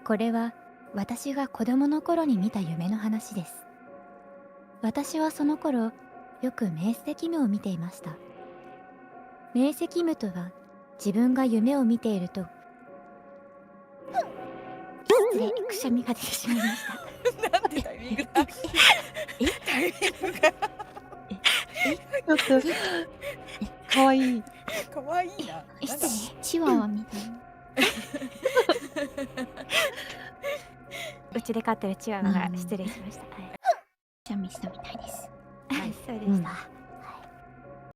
これは私が子供の頃に見た夢の話です。私はその頃よく明晰夢を見ていました。明晰夢とは自分が夢を見ていると失礼、くしゃみが出てしまいました。なんでタイミングだ。タイミングが。ちょっと可愛い。可愛いな。失礼、チワワみたいな。うちで飼ってるチワワが失礼しました。はい。くしゃみしたみたいです。はい、そうでした。